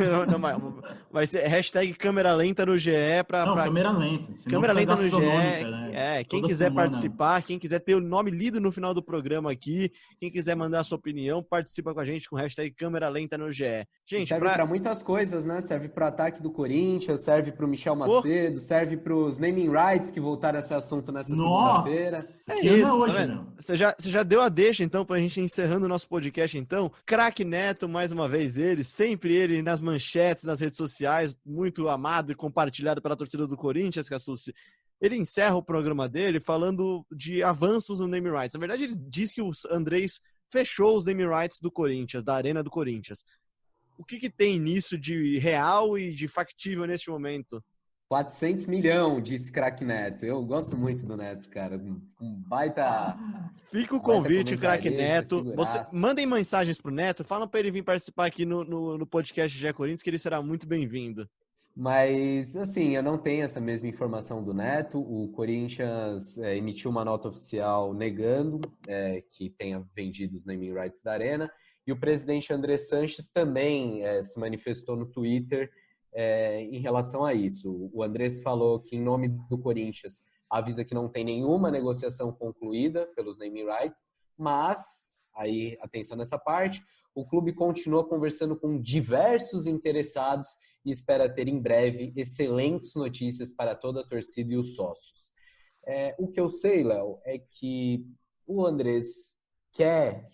vai ser hashtag câmera lenta no GE câmera lenta. Câmera lenta no GE. Né? Quem quiser participar, quem quiser ter o nome lido no final do programa aqui, quem quiser mandar a sua opinião, participa com a gente com hashtag câmera lenta no GE. Gente, serve para muitas coisas, né? Serve para o ataque do Corinthians, serve para o Michel Macedo, serve para os naming rights que voltaram a esse assunto nessa segunda-feira. É isso, hoje, tá vendo? Você já deu a deixa, então, pra gente ir encerrando o nosso podcast, então. Craque Neto, mais uma vez sempre ele nas manchetes, nas redes sociais, muito amado e compartilhado pela torcida do Corinthians, Cassucci. Ele encerra o programa dele falando de avanços no naming rights. Na verdade, ele diz que o Andrés fechou os naming rights do Corinthians, da Arena do Corinthians. O que tem nisso de real e de factível neste momento? 400 milhões, disse Craque Neto. Eu gosto muito do Neto, cara. Um baita... Fica o convite, Craque Neto. Mandem mensagens pro Neto, falam para ele vir participar aqui no podcast GE Corinthians, que ele será muito bem-vindo. Mas, assim, eu não tenho essa mesma informação do Neto. O Corinthians emitiu uma nota oficial negando que tenha vendido os naming rights da Arena. E o presidente André Sanches também se manifestou no Twitter em relação a isso. O Andrés falou que, em nome do Corinthians, avisa que não tem nenhuma negociação concluída pelos naming rights, mas, aí, atenção nessa parte, o clube continua conversando com diversos interessados e espera ter em breve excelentes notícias para toda a torcida e os sócios. O que eu sei, Léo, é que o Andrés quer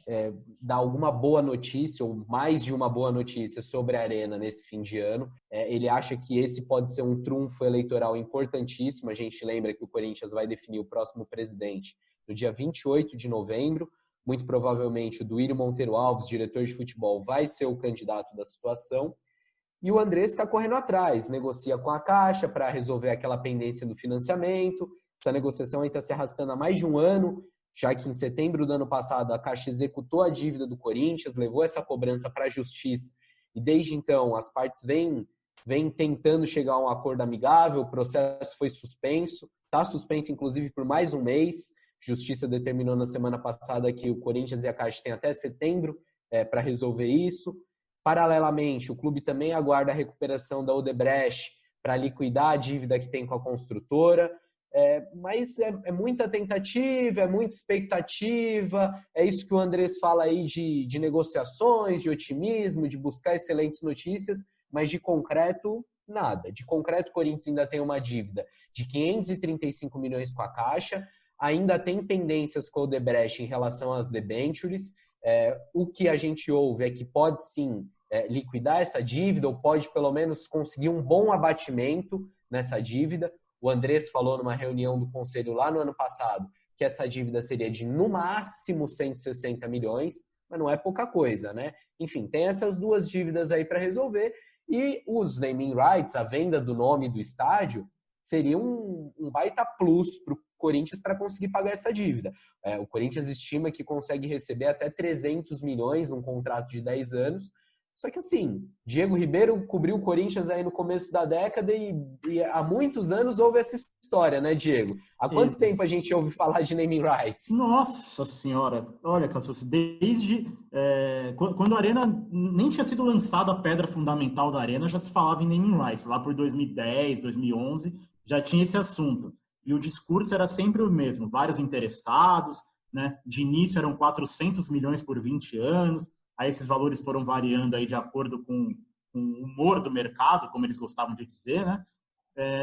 dar alguma boa notícia, ou mais de uma boa notícia sobre a Arena nesse fim de ano. Ele acha que esse pode ser um trunfo eleitoral importantíssimo. A gente lembra que o Corinthians vai definir o próximo presidente no dia 28 de novembro. Muito provavelmente o Duílio Monteiro Alves, diretor de futebol, vai ser o candidato da situação. E o Andrés está correndo atrás, negocia com a Caixa para resolver aquela pendência do financiamento. Essa negociação está se arrastando há mais de um ano, já que em setembro do ano passado a Caixa executou a dívida do Corinthians, levou essa cobrança para a Justiça, e desde então as partes vêm tentando chegar a um acordo amigável, o processo foi suspenso, está suspenso inclusive por mais um mês. Justiça determinou na semana passada que o Corinthians e a Caixa têm até setembro para resolver isso. Paralelamente, o clube também aguarda a recuperação da Odebrecht para liquidar a dívida que tem com a construtora. Mas é muita tentativa, é muita expectativa, é isso que o Andrés fala aí de negociações, de otimismo, de buscar excelentes notícias, mas de concreto, nada. De concreto, o Corinthians ainda tem uma dívida de 535 milhões com a Caixa, ainda tem pendências com o Odebrecht em relação às debêntures. O que a gente ouve é que pode sim liquidar essa dívida, ou pode pelo menos conseguir um bom abatimento nessa dívida. O Andrés falou numa reunião do Conselho lá no ano passado que essa dívida seria de, no máximo, 160 milhões, mas não é pouca coisa, né? Enfim, tem essas duas dívidas aí para resolver, e os naming rights, a venda do nome do estádio, seria um baita plus para o Corinthians para conseguir pagar essa dívida. O Corinthians estima que consegue receber até 300 milhões num contrato de 10 anos. Só que assim, Diego Ribeiro cobriu o Corinthians aí no começo da década e há muitos anos houve essa história, né, Diego? Há quanto tempo a gente ouve falar de naming rights? Nossa senhora! Olha, Cassus, desde quando a Arena nem tinha sido lançada a pedra fundamental da Arena, já se falava em naming rights. Lá por 2010, 2011, já tinha esse assunto. E o discurso era sempre o mesmo, vários interessados, né? De início eram 400 milhões por 20 anos, aí esses valores foram variando aí de acordo com o humor do mercado, como eles gostavam de dizer, né?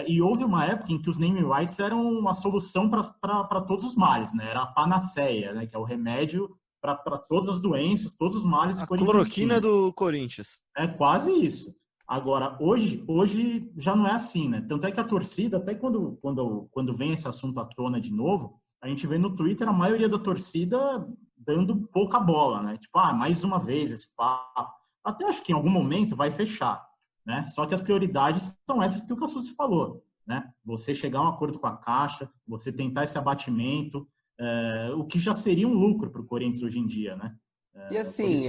E houve uma época em que os naming rights eram uma solução para todos os males, né? Era a panaceia, né? Que é o remédio para todas as doenças, todos os males. A cloroquina do Corinthians. É quase isso. Agora, hoje já não é assim, né? Tanto é que a torcida, até quando vem esse assunto à tona de novo, a gente vê no Twitter a maioria da torcida dando pouca bola, né? Tipo, mais uma vez esse papo. Até acho que em algum momento vai fechar, né? Só que as prioridades são essas que o Cassucci falou, né? Você chegar a um acordo com a Caixa, você tentar esse abatimento, o que já seria um lucro para o Corinthians hoje em dia, né? E assim,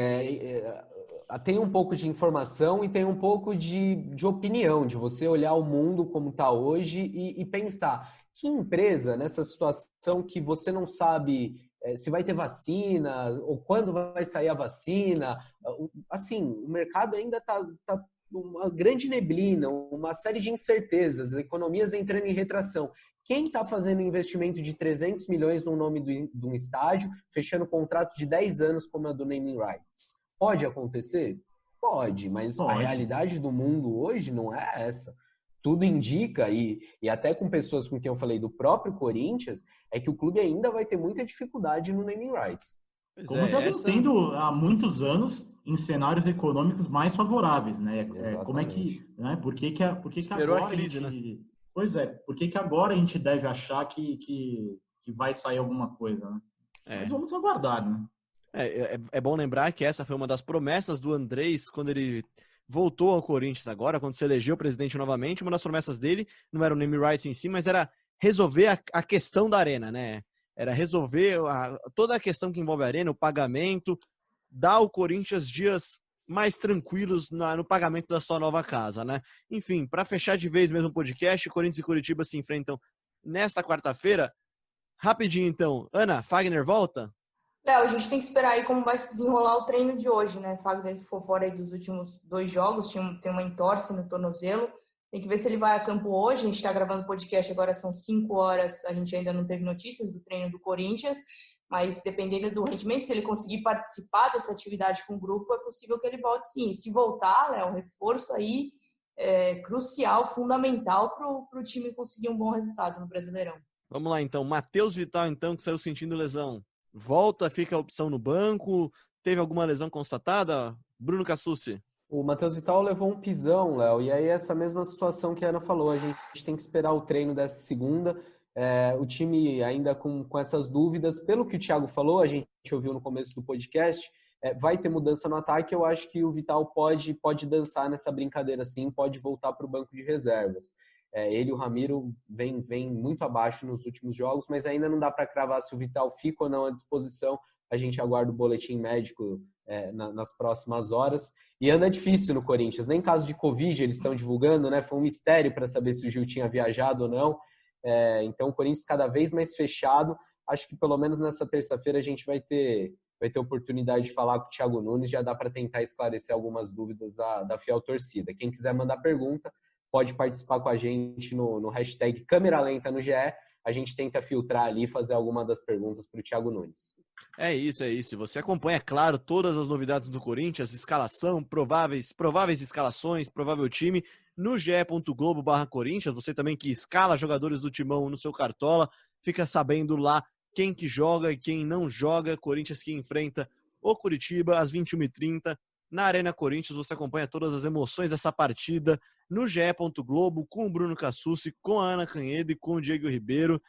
tem um pouco de informação e tem um pouco de opinião, de você olhar o mundo como está hoje e pensar que empresa, nessa situação que você não sabe se vai ter vacina ou quando vai sair a vacina, assim, o mercado ainda está uma grande neblina, uma série de incertezas, economias entrando em retração. Quem está fazendo investimento de 300 milhões no nome de um estádio, fechando contrato de 10 anos como a do naming rights? Pode acontecer? Pode, mas a realidade do mundo hoje não é essa. Tudo indica, e até com pessoas com quem eu falei do próprio Corinthians, é que o clube ainda vai ter muita dificuldade no naming rights. Como já vem tendo há muitos anos em cenários econômicos mais favoráveis, né? Como é que, né? Por que agora a crise, né? Pois é, por que agora a gente deve achar que vai sair alguma coisa, né? Mas vamos aguardar, né? É bom lembrar que essa foi uma das promessas do Andrés quando ele voltou ao Corinthians agora, quando se elegeu presidente novamente. Uma das promessas dele não era o naming rights em si, mas era resolver a questão da Arena, né? Era resolver toda a questão que envolve a Arena, o pagamento, dar ao Corinthians dias mais tranquilos no pagamento da sua nova casa, né? Enfim, para fechar de vez mesmo o podcast, Corinthians e Curitiba se enfrentam nesta quarta-feira. Rapidinho então, Ana, Fagner volta? Léo, a gente tem que esperar aí como vai se desenrolar o treino de hoje, né? Fagner ficou fora aí dos últimos 2 jogos, tem uma entorse no tornozelo, Tem que ver se ele vai a campo hoje. A gente está gravando o podcast, agora são 5 horas. A gente ainda não teve notícias do treino do Corinthians, mas dependendo do rendimento, se ele conseguir participar dessa atividade com o grupo, é possível que ele volte sim. E se voltar, é um reforço aí crucial, fundamental para o time conseguir um bom resultado no Brasileirão. Vamos lá, então. Matheus Vital, então, que saiu sentindo lesão. Volta, fica a opção no banco. Teve alguma lesão constatada? Bruno Cassucci. O Matheus Vital levou um pisão, Léo, e aí essa mesma situação que a Ana falou, a gente tem que esperar o treino dessa segunda, o time ainda com essas dúvidas, pelo que o Thiago falou, a gente ouviu no começo do podcast, vai ter mudança no ataque, eu acho que o Vital pode dançar nessa brincadeira sim, pode voltar para o banco de reservas. Ele e o Ramiro vem muito abaixo nos últimos jogos, mas ainda não dá para cravar se o Vital fica ou não à disposição, a gente aguarda o boletim médico nas próximas horas. E anda difícil no Corinthians, nem em caso de Covid eles estão divulgando, né? Foi um mistério para saber se o Gil tinha viajado ou não. Então o Corinthians cada vez mais fechado. Acho que pelo menos nessa terça-feira a gente vai ter oportunidade de falar com o Thiago Nunes, já dá para tentar esclarecer algumas dúvidas da fiel torcida. Quem quiser mandar pergunta, pode participar com a gente no hashtag Câmera Lenta no GE. A gente tenta filtrar ali e fazer alguma das perguntas para o Thiago Nunes. É isso. Você acompanha, claro, todas as novidades do Corinthians, escalação, prováveis escalações, provável time, no ge.globo/Corinthians. Você também que escala jogadores do Timão no seu Cartola, fica sabendo lá quem que joga e quem não joga. Corinthians que enfrenta o Curitiba às 21h30 na Arena Corinthians. Você acompanha todas as emoções dessa partida no ge.globo, com o Bruno Cassucci, com a Ana Canhedo e com o Diego Ribeiro.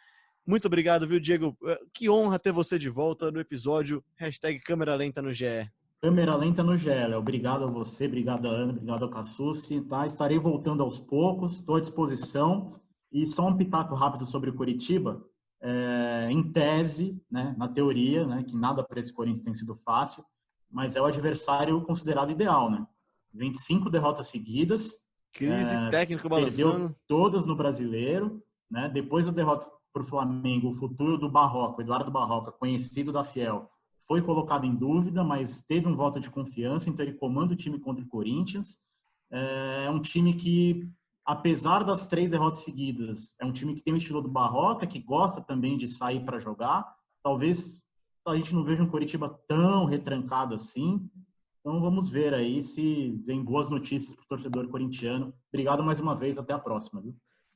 Muito obrigado, viu, Diego? Que honra ter você de volta no episódio hashtag Câmera Lenta no GE. Câmera Lenta no GE, Léo. Obrigado a você, obrigado a Ana, obrigado ao Cassucci. Tá? Estarei voltando aos poucos, estou à disposição. E só um pitaco rápido sobre o Curitiba. Em tese, né, na teoria, né, que nada para esse Corinthians tem sido fácil, mas é o adversário considerado ideal, né? 25 derrotas seguidas. Crise técnica balançando. Perdeu todas no Brasileiro, né? Depois da derrota para o Flamengo, o futuro do Barroca, o Eduardo Barroca, conhecido da Fiel, foi colocado em dúvida, mas teve um voto de confiança, então ele comanda o time contra o Corinthians. É um time que, apesar das 3 derrotas seguidas, é um time que tem o estilo do Barroca, que gosta também de sair para jogar. Talvez a gente não veja um Coritiba tão retrancado assim. Então vamos ver aí se vem boas notícias para o torcedor corintiano. Obrigado mais uma vez, até a próxima, viu?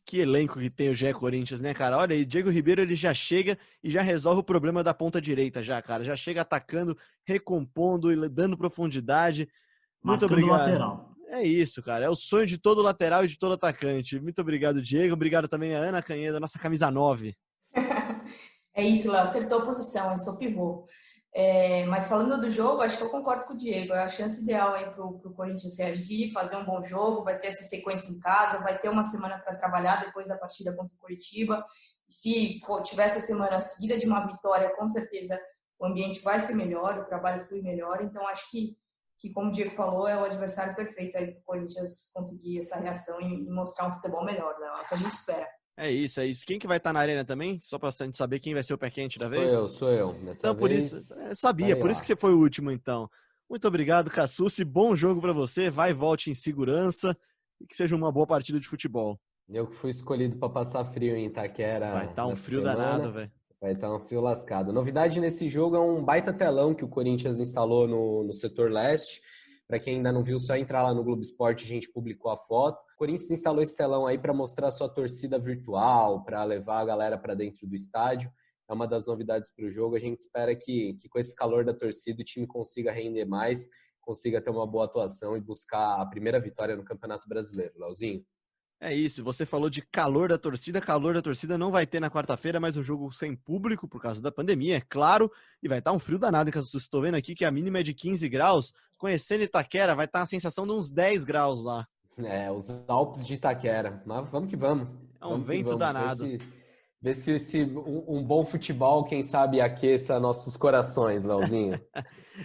Que elenco que tem o GE Corinthians, né, cara? Olha aí, Diego Ribeiro, ele já chega e já resolve o problema da ponta direita já, cara. Já chega atacando, recompondo e dando profundidade. Muito Marcando obrigado. Lateral. É isso, cara. É o sonho de todo lateral e de todo atacante. Muito obrigado, Diego. Obrigado também a Ana Canheda, nossa camisa 9. É isso, Léo. Acertou a posição, eu sou pivô. Mas falando do jogo, acho que eu concordo com o Diego. É a chance ideal aí para o Corinthians reagir, fazer um bom jogo, vai ter essa sequência em casa, vai ter uma semana para trabalhar depois da partida contra o Curitiba. Se tiver essa semana seguida de uma vitória, com certeza o ambiente vai ser melhor, o trabalho flui melhor. Então, acho que como o Diego falou, é o adversário perfeito aí para o Corinthians conseguir essa reação e mostrar um futebol melhor, né? É o que a gente espera. É isso. Quem que vai estar na arena também? Só pra gente saber quem vai ser o pé quente da vez? Sou eu. Dessa então, por vez, isso, sabia, por isso que você foi o último, então. Muito obrigado, Cassucci. Bom jogo pra você. Vai e volte em segurança e que seja uma boa partida de futebol. Eu que fui escolhido pra passar frio em Itaquera. Vai estar um frio semana. danado, velho. Vai estar um frio lascado. Novidade nesse jogo é um baita telão que o Corinthians instalou no setor leste. Para quem ainda não viu, só entrar lá no Globo Esporte, a gente publicou a foto. O Corinthians instalou esse telão aí para mostrar sua torcida virtual, para levar a galera para dentro do estádio. É uma das novidades para o jogo. A gente espera que com esse calor da torcida o time consiga render mais, consiga ter uma boa atuação e buscar a primeira vitória no Campeonato Brasileiro. Leozinho? É isso, você falou de calor da torcida não vai ter na quarta-feira, mas um jogo sem público por causa da pandemia, é claro, e vai estar um frio danado, que eu estou vendo aqui que a mínima é de 15 graus, conhecendo Itaquera, vai estar a sensação de uns 10 graus lá. Os Alpes de Itaquera, mas vamos que vamos. É um vento danado. Vê se um bom futebol, quem sabe, aqueça nossos corações, Leozinho.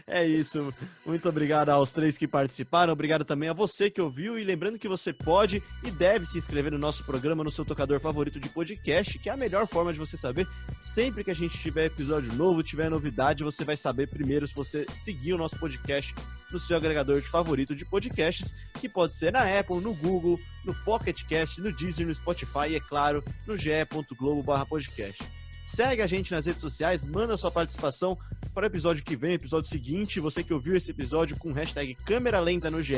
É isso. Muito obrigado aos 3 que participaram. Obrigado também a você que ouviu. E lembrando que você pode e deve se inscrever no nosso programa no seu tocador favorito de podcast, que é a melhor forma de você saber. Sempre que a gente tiver episódio novo, tiver novidade, você vai saber primeiro se você seguir o nosso podcast no seu agregador de favorito de podcasts, que pode ser na Apple, no Google, no Pocket Cast, no Deezer, no Spotify e, é claro, no ge.globo/podcast. Segue a gente nas redes sociais, manda sua participação para o episódio que vem, episódio seguinte. Você que ouviu esse episódio com hashtag câmera lenta no GE,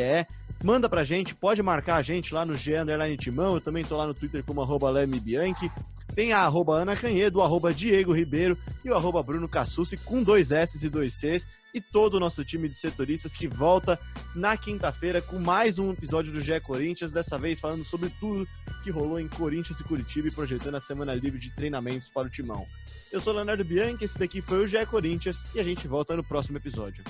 manda pra gente, pode marcar a gente lá no GE_Timão. Eu também tô lá no Twitter como @LemeBianchi. Tem a @Ana Canhedo, o @Diego Ribeiro e o @Bruno Cassucci com 2 S e 2 Cs. E todo o nosso time de setoristas que volta na quinta-feira com mais um episódio do GE Corinthians, dessa vez falando sobre tudo que rolou em Corinthians e Curitiba e projetando a semana livre de treinamentos para o Timão. Eu sou Leonardo Bianchi, esse daqui foi o GE Corinthians e a gente volta no próximo episódio.